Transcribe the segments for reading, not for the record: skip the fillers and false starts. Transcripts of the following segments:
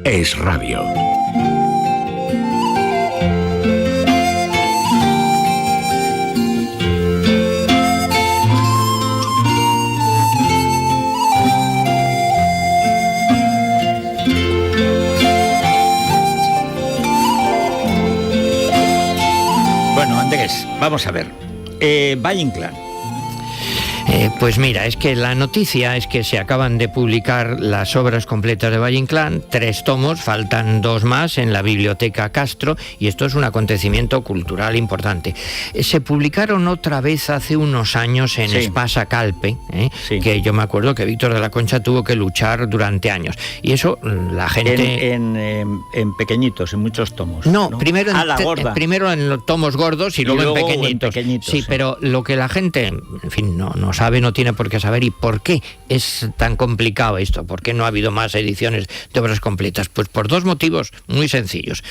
Es Radio. Bueno, Andrés, vamos a ver. Valle Inclán. Pues mira, es que la noticia es que se acaban de publicar las obras completas de Valle Inclán, 3 tomos, faltan 2 más en la Biblioteca Castro, y esto es un acontecimiento cultural importante. Se publicaron otra vez hace unos años en Espasa Calpe, Sí. que yo me acuerdo que Víctor de la Concha tuvo que luchar durante años, y eso la gente... En pequeñitos, en muchos tomos. No, primero primero en los tomos gordos y luego en pequeñitos. Sí, pero lo que la gente, en fin, no sabe, no tiene por qué saber. ¿Y por qué es tan complicado esto? ¿Por qué no ha habido más ediciones de obras completas? Pues por 2 motivos muy sencillos.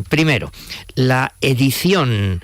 Primero, la edición,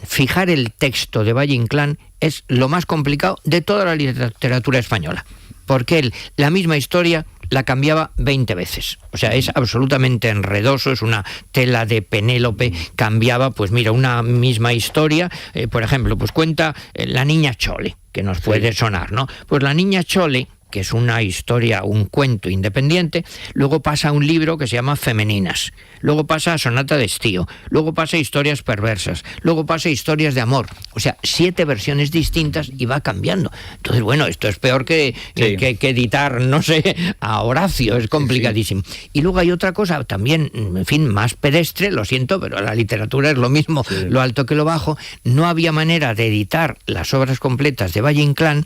fijar el texto de Valle Inclán es lo más complicado de toda la literatura española, porque él, la misma historia, la cambiaba 20 veces. O sea, es absolutamente enredoso, es una tela de Penélope, cambiaba, pues mira, una misma historia, por ejemplo, pues cuenta La niña Chole, que nos puede sonar, ¿no? Pues La niña Chole, que es una historia, un cuento independiente, luego pasa a un libro que se llama Femeninas, luego pasa a Sonata de Estío, luego pasa a Historias perversas, luego pasa a Historias de amor, o sea, 7 versiones distintas y va cambiando. Entonces, bueno, esto es peor que editar, no sé, a Horacio, es complicadísimo. Y luego hay otra cosa también, en fin, más pedestre, lo siento, pero la literatura es lo mismo, lo alto que lo bajo. No había manera de editar las obras completas de Valle Inclán,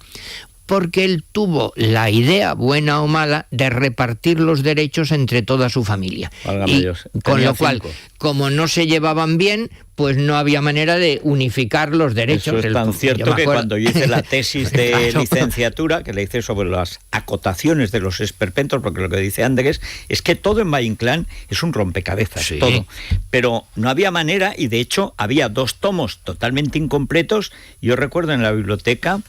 porque él tuvo la idea, buena o mala, de repartir los derechos entre toda su familia. Y con lo cual, como no se llevaban bien, pues no había manera de unificar los derechos. Eso es tan cierto que cuando yo hice la tesis de licenciatura, que le hice sobre las acotaciones de los esperpentos, porque lo que dice Andrés es que todo en Valle Inclán es un rompecabezas, todo. Pero no había manera, y de hecho había 2 tomos totalmente incompletos. Yo recuerdo en la biblioteca,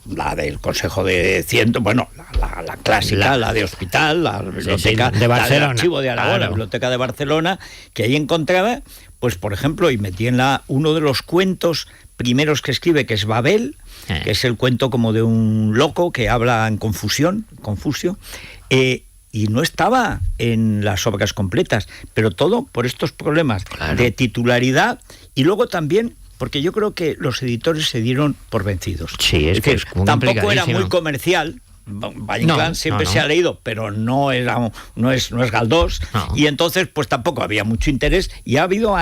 la del Consejo de Ciento, bueno, la clásica, la de Hospital, la biblioteca de Barcelona, la del Archivo de Aragón, la biblioteca de Barcelona, que ahí encontraba, pues por ejemplo, y metí en uno de los cuentos primeros que escribe, que es Babel, que es el cuento como de un loco que habla en Confucio, y no estaba en las obras completas, pero todo por estos problemas de titularidad, y luego también porque yo creo que los editores se dieron por vencidos. Sí, es que tampoco era muy comercial. Valle Inclán siempre se ha leído, pero no es Galdós, y entonces pues tampoco había mucho interés, y ha habido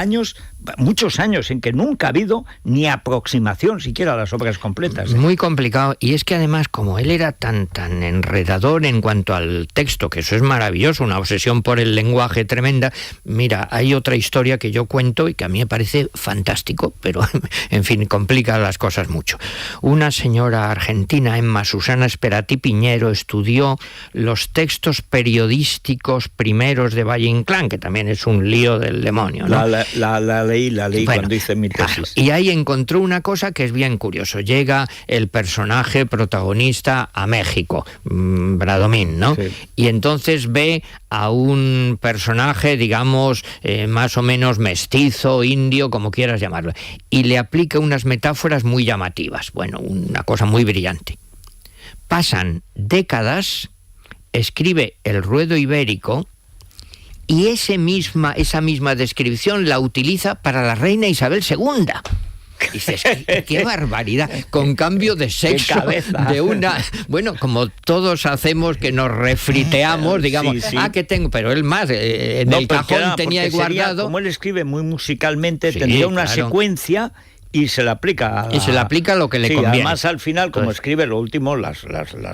muchos años en que nunca ha habido ni aproximación siquiera a las obras completas. Muy complicado, y es que además, como él era tan enredador en cuanto al texto, que eso es maravilloso, una obsesión por el lenguaje tremenda. Mira, hay otra historia que yo cuento y que a mí me parece fantástico, pero en fin, complica las cosas mucho. Una señora argentina, Emma Susana Sperati Piñero, estudió los textos periodísticos primeros de Valle Inclán, que también es un lío del demonio, ¿no? La leí bueno, cuando hice mi tesis. Y ahí encontró una cosa que es bien curioso. Llega el personaje protagonista a México, Bradomín, ¿no? Sí. Y entonces ve a un personaje, digamos, más o menos mestizo, indio, como quieras llamarlo, y le aplica unas metáforas muy llamativas. Bueno, una cosa muy brillante. Pasan décadas, escribe El Ruedo Ibérico, y esa misma descripción la utiliza para la reina Isabel II. Dices, qué barbaridad, con cambio de sexo, de una... Bueno, como todos hacemos, que nos refriteamos, digamos, que tengo, pero él más, en el cajón tenía guardado... Como él escribe muy musicalmente, tendría una secuencia... Y se le aplica lo que le conviene. Además, al final, como escribe lo último, las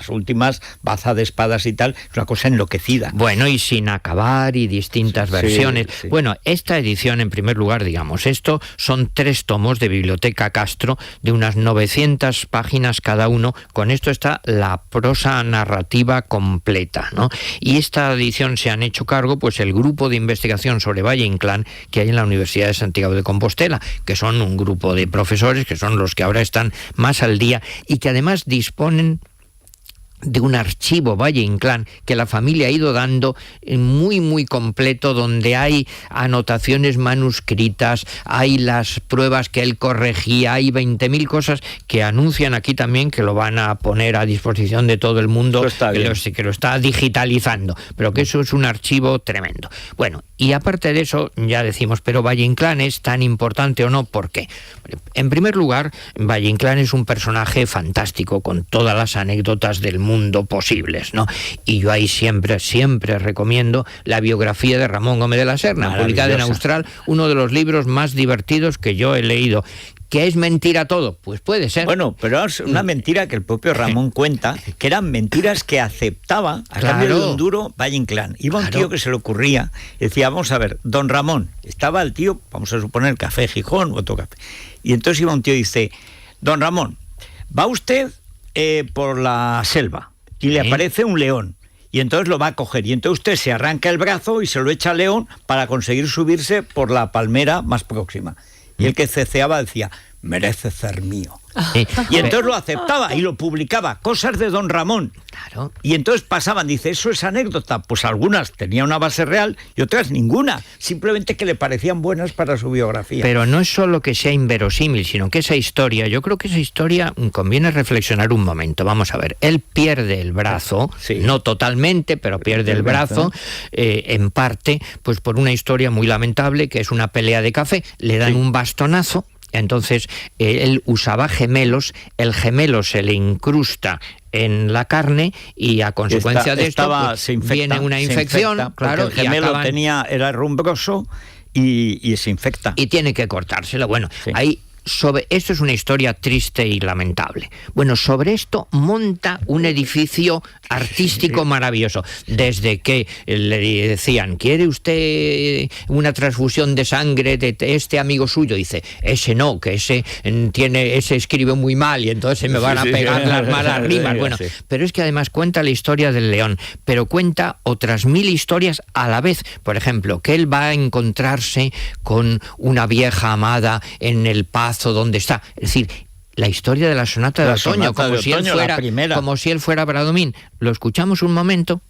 últimas, baza de espadas y tal, es una cosa enloquecida. Bueno, y sin acabar, y distintas versiones. Sí. Bueno, esta edición, en primer lugar, digamos, esto son 3 tomos de Biblioteca Castro, de unas 900 páginas cada uno. Con esto está la prosa narrativa completa, ¿no? Y esta edición se han hecho cargo, pues, el grupo de investigación sobre Valle Inclán que hay en la Universidad de Santiago de Compostela, que son un grupo de profesores que son los que ahora están más al día y que además disponen de un archivo Valle Inclán que la familia ha ido dando, muy muy completo, donde hay anotaciones manuscritas, hay las pruebas que él corregía, hay 20.000 cosas que anuncian aquí también que lo van a poner a disposición de todo el mundo, que lo está digitalizando, pero que eso es un archivo tremendo. Bueno, y aparte de eso, ya decimos, pero Valle Inclán es tan importante o no, ¿por qué? En primer lugar, Valle Inclán es un personaje fantástico, con todas las anécdotas del mundo posibles, ¿no? Y yo ahí siempre recomiendo la biografía de Ramón Gómez de la Serna, publicada en Austral, uno de los libros más divertidos que yo he leído. ¿Que es mentira todo? Pues puede ser. Bueno, pero es una mentira que el propio Ramón cuenta, que eran mentiras que aceptaba a cambio de un duro Valle Inclán. Iba un tío que se le ocurría, decía, vamos a ver, don Ramón, estaba el tío, vamos a suponer, Café Gijón, otro café. Y entonces iba un tío y dice, don Ramón, va usted por la selva y le aparece un león. Y entonces lo va a coger. Y entonces usted se arranca el brazo y se lo echa al león para conseguir subirse por la palmera más próxima. Y el que ceceaba decía, merece ser mío. Y entonces lo aceptaba y lo publicaba, cosas de don Ramón. Claro. Y entonces pasaban, dice, eso es anécdota. Pues algunas tenían una base real y otras ninguna. Simplemente que le parecían buenas para su biografía. Pero no es solo que sea inverosímil, sino que esa historia, yo creo que esa historia conviene reflexionar un momento. Vamos a ver, él pierde el brazo, no totalmente, pero pierde el brazo, en parte, pues por una historia muy lamentable, que es una pelea de café. Le dan un bastonazo. Entonces, él usaba gemelos, el gemelo se le incrusta en la carne y a consecuencia de esto viene una infección, claro, el gemelo era rumbroso y se infecta. Y tiene que cortárselo. Bueno, ahí... esto es una historia triste y lamentable. Bueno, sobre esto monta un edificio artístico maravilloso. Desde que le decían, ¿quiere usted una transfusión de sangre de este amigo suyo? Dice, ese no, que ese escribe muy mal y entonces se me van a pegar las malas rimas. Bueno, pero es que además cuenta la historia del león, pero cuenta otras 1000 historias a la vez. Por ejemplo, que él va a encontrarse con una vieja amada en el Pazo donde está, es decir, la historia de la sonata de otoño, como si él fuera Bradomín. Lo escuchamos un momento.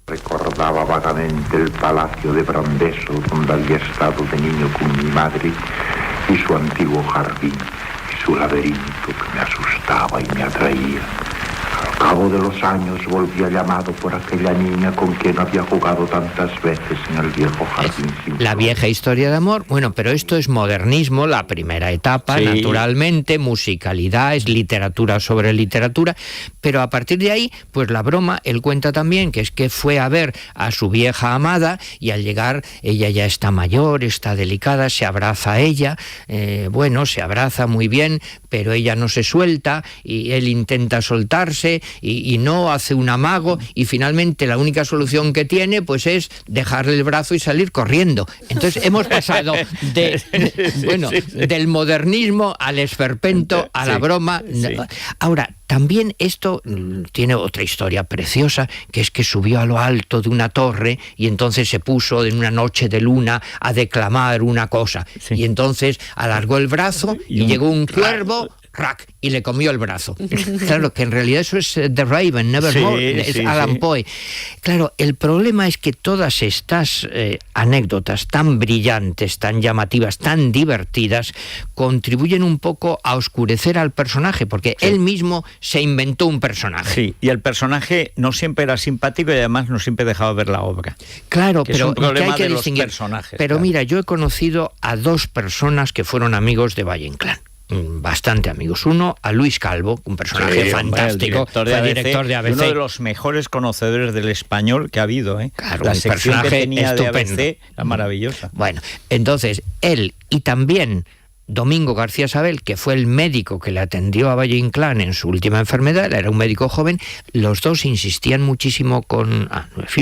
Recordaba vagamente el palacio de Brandeso, donde había estado de niño con mi madre, y su antiguo jardín, y su laberinto que me asustaba y me atraía. Al cabo de los años volvía llamado por aquella niña con quien había jugado tantas veces en el viejo jardín. La vieja historia de amor. Bueno, pero esto es modernismo, la primera etapa, naturalmente, musicalidad, es literatura sobre literatura, pero a partir de ahí, pues la broma, él cuenta también que es que fue a ver a su vieja amada y al llegar ella ya está mayor, está delicada, se abraza a ella, se abraza muy bien, pero ella no se suelta y él intenta soltarse y no, hace un amago y finalmente la única solución que tiene pues es dejarle el brazo y salir corriendo. Entonces hemos pasado del modernismo al esperpento, a la broma. Ahora, también esto tiene otra historia preciosa, que es que subió a lo alto de una torre y entonces se puso en una noche de luna a declamar una cosa. Y entonces alargó el brazo y llegó un cuervo, ¡rac!, y le comió el brazo. Claro, que en realidad eso es The Raven, Nevermore, es Alan Poe. Claro, el problema es que todas estas anécdotas tan brillantes, tan llamativas, tan divertidas, contribuyen un poco a oscurecer al personaje, porque él mismo se inventó un personaje. Sí, y el personaje no siempre era simpático y además no siempre dejaba ver la obra. Claro, que pero es un problema que hay que de distinguir. Los personajes. Pero mira, yo he conocido a 2 personas que fueron amigos de Valle Inclán. Bastante amigos. Uno, a Luis Calvo, un personaje fantástico, fue director de ABC. Uno de los mejores conocedores del español que ha habido. Claro, la un sección personaje que tenía estupendo. De ABC era maravillosa. Bueno, entonces, él y también Domingo García Sabel, que fue el médico que le atendió a Valle Inclán en su última enfermedad, era un médico joven, los dos insistían muchísimo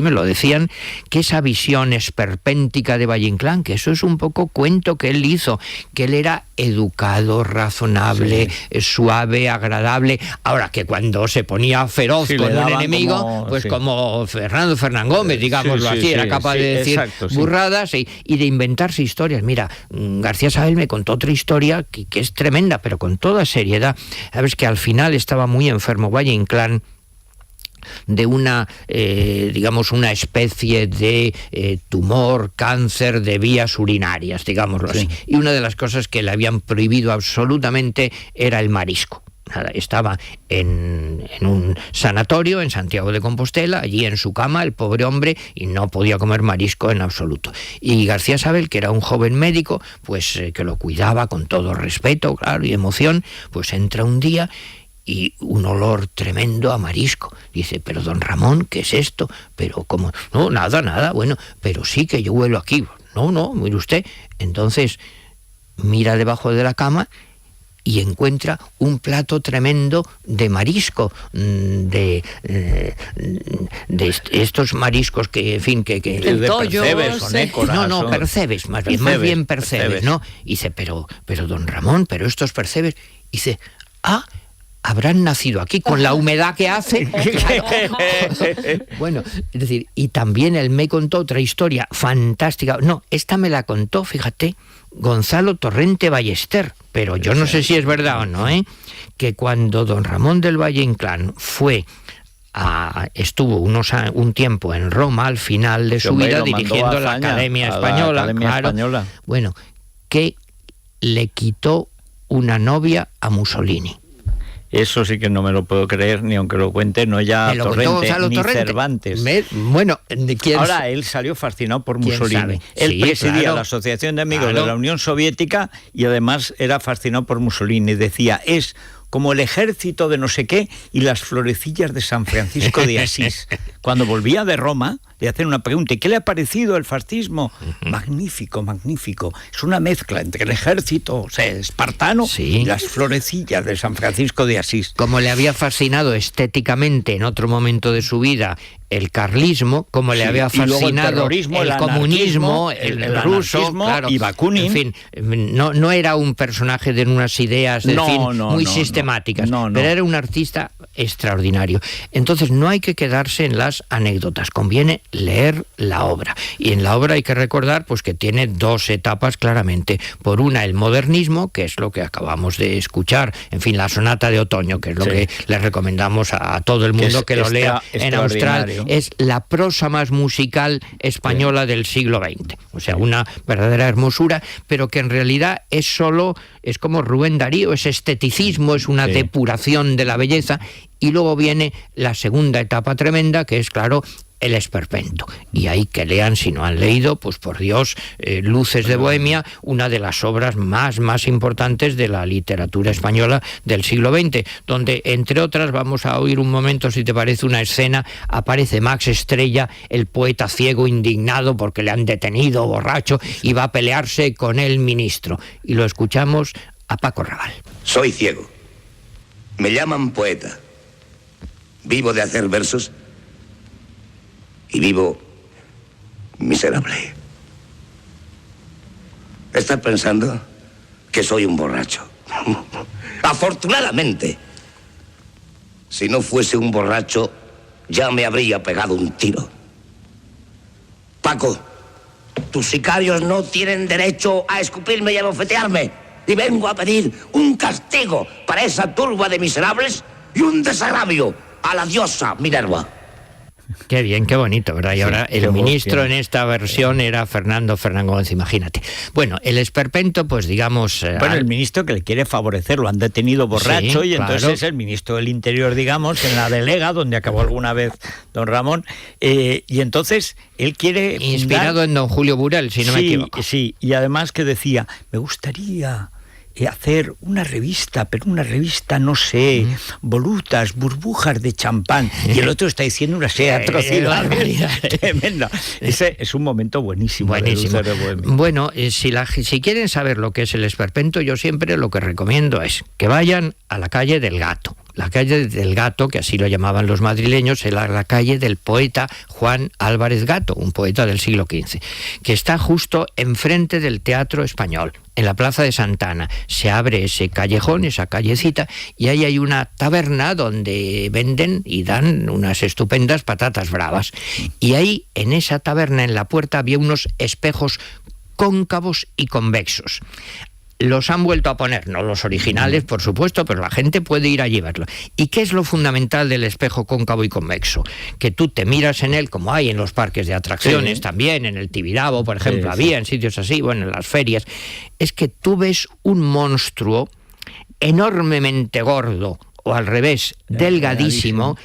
me lo decían, que esa visión esperpéntica de Valle Inclán, que eso es un poco cuento que él hizo, que él era educado, razonable, suave, agradable. Ahora, que cuando se ponía feroz con un enemigo, como Fernando Fernán Gómez, digámoslo así, era capaz de decir burradas y de inventarse historias. Mira, García Sabel me contó otra historia que es tremenda, pero con toda seriedad. Sabes que al final estaba muy enfermo Valle Inclán de una, digamos, una especie de tumor, cáncer de vías urinarias, digámoslo así. Y una de las cosas que le habían prohibido absolutamente era el marisco. Estaba en un sanatorio en Santiago de Compostela, allí en su cama, el pobre hombre, y no podía comer marisco en absoluto. Y García Sabel, que era un joven médico, pues que lo cuidaba con todo respeto, claro, y emoción, pues entra un día y un olor tremendo a marisco. Dice, pero don Ramón, ¿qué es esto? Pero como, no, nada, bueno, pero sí que yo huelo aquí. No, mire usted. Entonces mira debajo de la cama y encuentra un plato tremendo de marisco, de estos mariscos que, en fin, que de percebes, o nécoras, no, percebes, más bien percebes, ¿no? Y dice, pero don Ramón, pero estos percebes, dice, habrán nacido aquí con la humedad que hace. Bueno, es decir, y también él me contó otra historia fantástica. No, esta me la contó, fíjate, Gonzalo Torrente Ballester, pero yo no sé si es verdad o no, que cuando don Ramón del Valle Inclán estuvo un tiempo en Roma al final de su vida dirigiendo la Academia Española, bueno, que le quitó una novia a Mussolini. Eso sí que no me lo puedo creer, ni aunque lo cuente, no ya Torrente, ni Torrente. Cervantes. Bueno, ahora él salió fascinado por Mussolini. Él presidía la Asociación de Amigos de la Unión Soviética y además era fascinado por Mussolini. Decía, es como el ejército de no sé qué y las florecillas de San Francisco de Asís. Cuando volvía de Roma, le hacen una pregunta, ¿y qué le ha parecido el fascismo? Magnífico. Es una mezcla entre el ejército espartano y las florecillas de San Francisco de Asís. Como le había fascinado estéticamente en otro momento de su vida el carlismo, como le había fascinado el comunismo, el ruso, claro, y Bakunin. En fin, no era un personaje de unas ideas muy sistemáticas, pero era un artista extraordinario. Entonces no hay que quedarse en las anécdotas, conviene leer la obra. Y en la obra hay que recordar pues que tiene dos etapas claramente. Por una, el modernismo, que es lo que acabamos de escuchar, en fin, la sonata de otoño, que es lo que le recomendamos a todo el mundo que lo lea en Austral. Es la prosa más musical española del siglo XX. O sea, una verdadera hermosura, pero que en realidad es como Rubén Darío, es esteticismo, es una depuración de la belleza. Y luego viene la segunda etapa tremenda, que es, claro, el esperpento. Y ahí que lean, si no han leído, pues por Dios, Luces de Bohemia, una de las obras más importantes de la literatura española del siglo XX, donde, entre otras, vamos a oír un momento, si te parece, una escena, aparece Max Estrella, el poeta ciego indignado porque le han detenido, borracho, y va a pelearse con el ministro. Y lo escuchamos a Paco Raval. Soy ciego. Me llaman poeta. Vivo de hacer versos y vivo miserable. ¿Estás pensando que soy un borracho? Afortunadamente, si no fuese un borracho, ya me habría pegado un tiro. Paco, tus sicarios no tienen derecho a escupirme y a bofetearme. Y vengo a pedir un castigo para esa turba de miserables y un desagravio a la diosa Minerva. Qué bien, qué bonito, ¿verdad? Y ahora el ministro en esta versión era Fernando Gómez, imagínate. Bueno, el esperpento, pues digamos... Bueno, el ministro que le quiere favorecer, lo han detenido borracho y entonces es el ministro del Interior, digamos, en la delega, donde acabó alguna vez don Ramón, y entonces él quiere... Inspirado en don Julio Burel, si no me equivoco. Sí, y además que decía, me gustaría hacer una revista, pero una revista, no sé, volutas, burbujas de champán, y el otro está diciendo una serie de atrocidades tremenda. Ese es un momento buenísimo. Bueno, si quieren saber lo que es el esperpento, yo siempre lo que recomiendo es que vayan a la calle del Gato. La calle del Gato, que así lo llamaban los madrileños, era la calle del poeta Juan Álvarez Gato, un poeta del siglo XV, que está justo enfrente del Teatro Español, en la Plaza de Santana. Se abre ese callejón, esa callecita, y ahí hay una taberna donde venden y dan unas estupendas patatas bravas. Y ahí, en esa taberna, en la puerta, había unos espejos cóncavos y convexos. los han vuelto a poner, no los originales, por supuesto, pero la gente puede ir allí a verlo. ¿Y qué es lo fundamental del espejo cóncavo y convexo? Que tú te miras en él, como hay en los parques de atracciones, también en el Tibidabo, por ejemplo, había en sitios así, bueno, en las ferias, es que tú ves un monstruo enormemente gordo, o al revés, delgadísimo,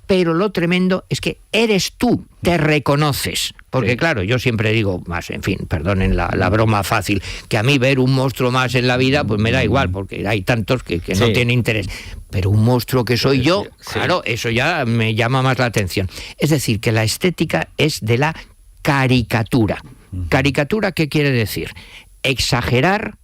pero lo tremendo es que eres tú, te reconoces. Porque claro, yo siempre digo, más, en fin, perdonen la broma fácil, que a mí ver un monstruo más en la vida, pues me da igual, porque hay tantos que no tienen interés. Pero un monstruo que soy yo, claro, eso ya me llama más la atención. Es decir, que la estética es de la caricatura. ¿Caricatura qué quiere decir? Exagerar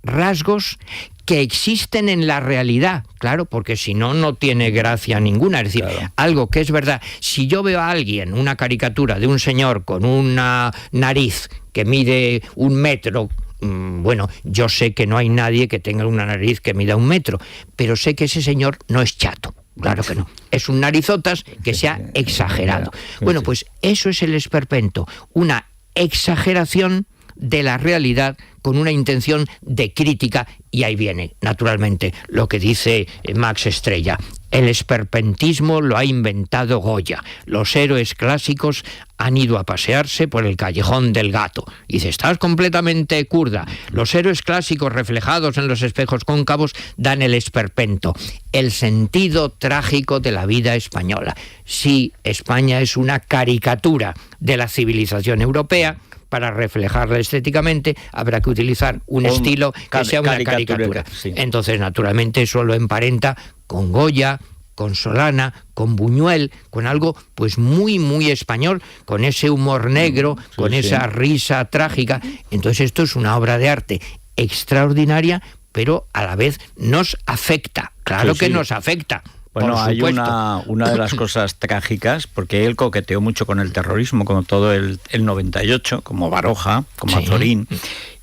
rasgos que existen en la realidad, claro, porque si no, no tiene gracia ninguna. Es decir, algo que es verdad. Si yo veo a alguien, una caricatura de un señor con una nariz que mide 1 metro, bueno, yo sé que no hay nadie que tenga una nariz que mida 1 metro, pero sé que ese señor no es chato. Claro que no. Es un narizotas que se ha exagerado. Bueno, pues eso es el esperpento, una exageración de la realidad con una intención de crítica, y ahí viene, naturalmente, lo que dice Max Estrella. El esperpentismo lo ha inventado Goya. Los héroes clásicos han ido a pasearse por el callejón del gato. Y dice, estás completamente curda. Los héroes clásicos reflejados en los espejos cóncavos dan el esperpento, el sentido trágico de la vida española. Sí, España es una caricatura de la civilización europea. Para reflejarla estéticamente habrá que utilizar un estilo que sea una caricatura. Entonces, naturalmente, eso lo emparenta con Goya, con Solana, con Buñuel, con algo pues muy, muy español, con ese humor negro, con esa risa trágica. Entonces, esto es una obra de arte extraordinaria, pero a la vez nos afecta. Claro que nos afecta. Bueno, hay una de las cosas trágicas, porque él coqueteó mucho con el terrorismo, como todo el 98, como Baroja, como Azorín,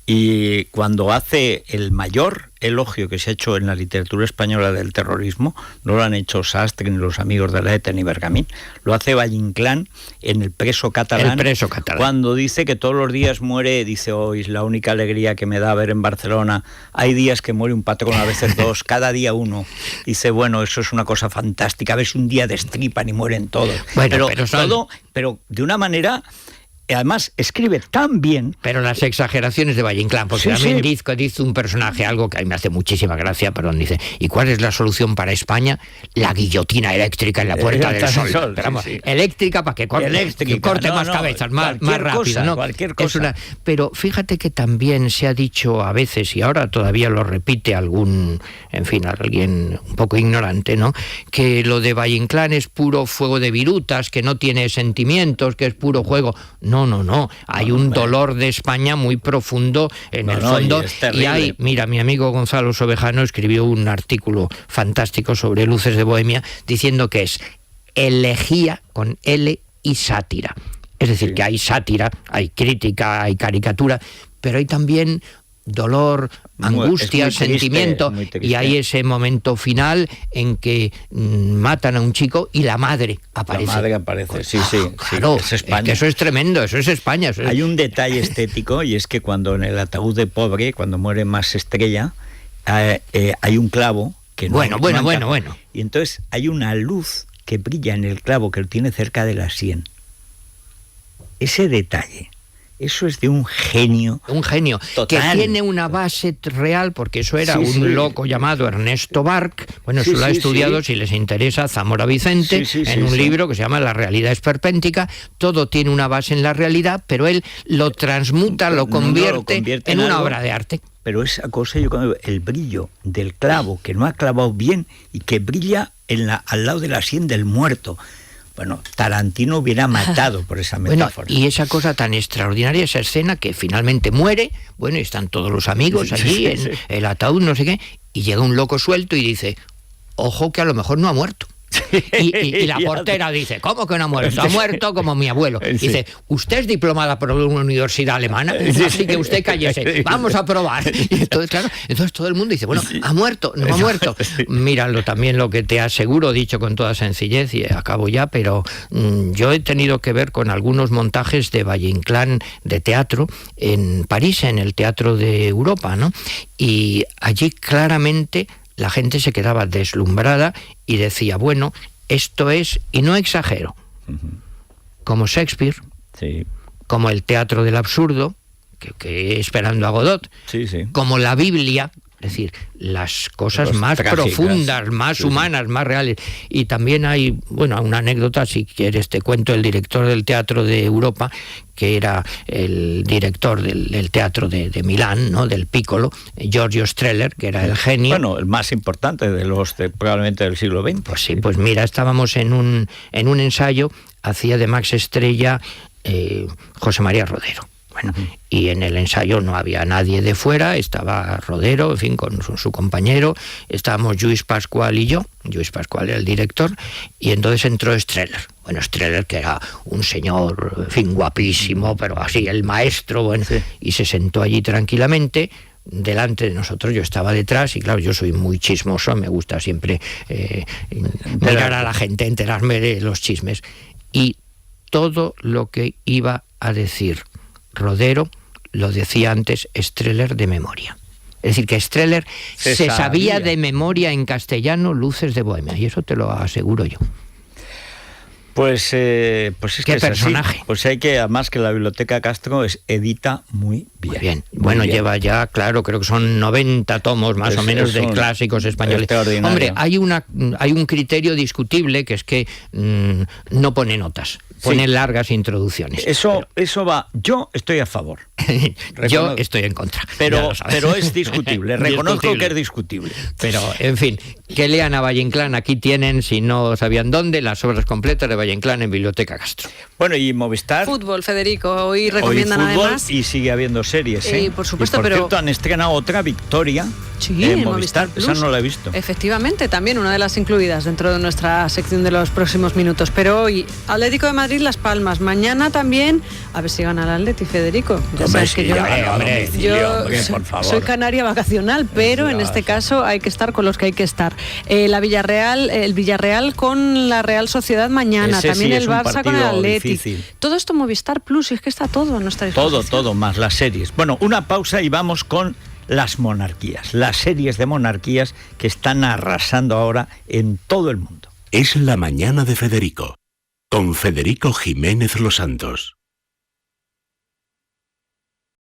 y cuando hace el mayor elogio que se ha hecho en la literatura española del terrorismo, no lo han hecho Sastre ni los amigos de la ETA ni Bergamín, lo hace Valle Inclán en El preso catalán, cuando dice que todos los días muere, dice, hoy es la única alegría que me da ver en Barcelona, hay días que muere un patrón, a veces 2, cada día 1, dice, bueno, eso es una cosa fantástica, a veces un día destripan y mueren todos, bueno, pero de una manera. Además, escribe tan bien. Pero las exageraciones de Valle Inclán, porque también dice un personaje, algo que a mí me hace muchísima gracia, perdón, dice, ¿y cuál es la solución para España? La guillotina eléctrica en la Puerta del Sol. Pero vamos, eléctrica para que corte más cabezas, más rápido, cosa, ¿no? Cualquier cosa. Pero fíjate que también se ha dicho a veces, y ahora todavía lo repite alguien un poco ignorante, ¿no? Que lo de Valle Inclán es puro fuego de virutas, que no tiene sentimientos, que es puro juego. No. Hay un dolor de España muy profundo en el fondo. Y hay, mira, mi amigo Gonzalo Sobejano escribió un artículo fantástico sobre Luces de Bohemia diciendo que es elegía con L y sátira. Es decir, que hay sátira, hay crítica, hay caricatura, pero hay también dolor, angustia, sentimiento, y hay ese momento final en que matan a un chico y la madre aparece. La madre aparece, sí. Claro, es España. Es que eso es tremendo, eso es España. Hay un detalle estético, y es que cuando en el ataúd de pobre, cuando muere Max Estrella, hay un clavo que no... Bueno. Y entonces hay una luz que brilla en el clavo que lo tiene cerca de la sien. Ese detalle... Eso es de un genio. Un genio total, que tiene una base real, porque eso era un loco llamado Ernesto Barc. Bueno, eso lo ha estudiado, si les interesa, Zamora Vicente, en un libro que se llama La realidad esperpéntica. Todo tiene una base en la realidad, pero él lo transmuta, lo convierte en una obra de arte. Pero esa cosa, el brillo del clavo, que no ha clavado bien y que brilla al lado de la sien del muerto. Bueno, Tarantino hubiera matado por esa metáfora. Bueno, y esa cosa tan extraordinaria, esa escena que finalmente muere, bueno, y están todos los amigos allí en el ataúd, no sé qué, y llega un loco suelto y dice, ojo que a lo mejor no ha muerto. Y la portera dice, ¿cómo que no ha muerto? Ha muerto como mi abuelo. Dice, usted es diplomada por una universidad alemana, así que usted cállese, vamos a probar. Y entonces, claro, todo el mundo dice, bueno, ¿ha muerto? ¿No ha muerto? Míralo, también lo que te aseguro, dicho con toda sencillez, y acabo ya, pero yo he tenido que ver con algunos montajes de Valle-Inclán de teatro en París, en el Teatro de Europa, ¿no? Y allí claramente la gente se quedaba deslumbrada y decía, bueno, esto es, y no exagero, como Shakespeare, como el teatro del absurdo, que esperando a Godot, como la Biblia, es decir, las cosas más trágicas, profundas, más humanas, más reales. Y también hay, bueno, una anécdota, si quieres te cuento, el director del Teatro de Europa, que era el director del teatro de Milán, ¿no?, del Piccolo, Giorgio Strehler, que era el genio. Bueno, el más importante de los probablemente del siglo XX. Pues sí, pues mira, estábamos en un ensayo, hacía de Max Estrella José María Rodero. Bueno, y en el ensayo no había nadie de fuera, estaba Rodero, en fin, con su compañero, estábamos Lluís Pascual y yo. Lluís Pascual era el director, y entonces entró Strehler. Bueno, Strehler, que era un señor, en fin, guapísimo, pero así, el maestro, bueno, y se sentó allí tranquilamente delante de nosotros. Yo estaba detrás y claro, yo soy muy chismoso, me gusta siempre mirar a la gente, enterarme de los chismes, y todo lo que iba a decir Rodero lo decía antes Strehler de memoria. Es decir, que Strehler se sabía de memoria en castellano Luces de Bohemia, y eso te lo aseguro yo. Pues es ¿Qué personaje? Pues hay que, además que la Biblioteca Castro edita muy bien. Muy bien. Bueno, lleva ya, claro, creo que son 90 tomos más o menos de clásicos españoles. Hombre, hay un criterio discutible, que es que no pone notas, pone largas introducciones. Eso va, yo estoy a favor. Yo estoy en contra. Pero es discutible, reconozco que es discutible. Pero, en fin, que lean a Valle-Inclán, aquí tienen, si no sabían dónde, las obras completas de Valle-Inclán en Biblioteca Castro. Bueno, y Movistar. Fútbol, Federico, hoy recomiendan además. Y sigue habiendo series, por supuesto, por cierto, han estrenado otra victoria en Movistar. Esa no la he visto. Efectivamente, también una de las incluidas dentro de nuestra sección de los próximos minutos. Pero hoy, Atlético de Madrid, Las Palmas. Mañana también, a ver si gana el Atleti, Federico. Ya sabes que yo soy canaria vacacional, pero en este caso hay que estar con los que hay que estar. El Villarreal con la Real Sociedad mañana, también el Barça con el Atleti. Todo esto Movistar Plus, y es que está todo a nuestra disposición. Todo, más las series. Bueno, una pausa y vamos con las monarquías, las series de monarquías que están arrasando ahora en todo el mundo. Es la mañana de Federico, con Federico Jiménez Los Santos.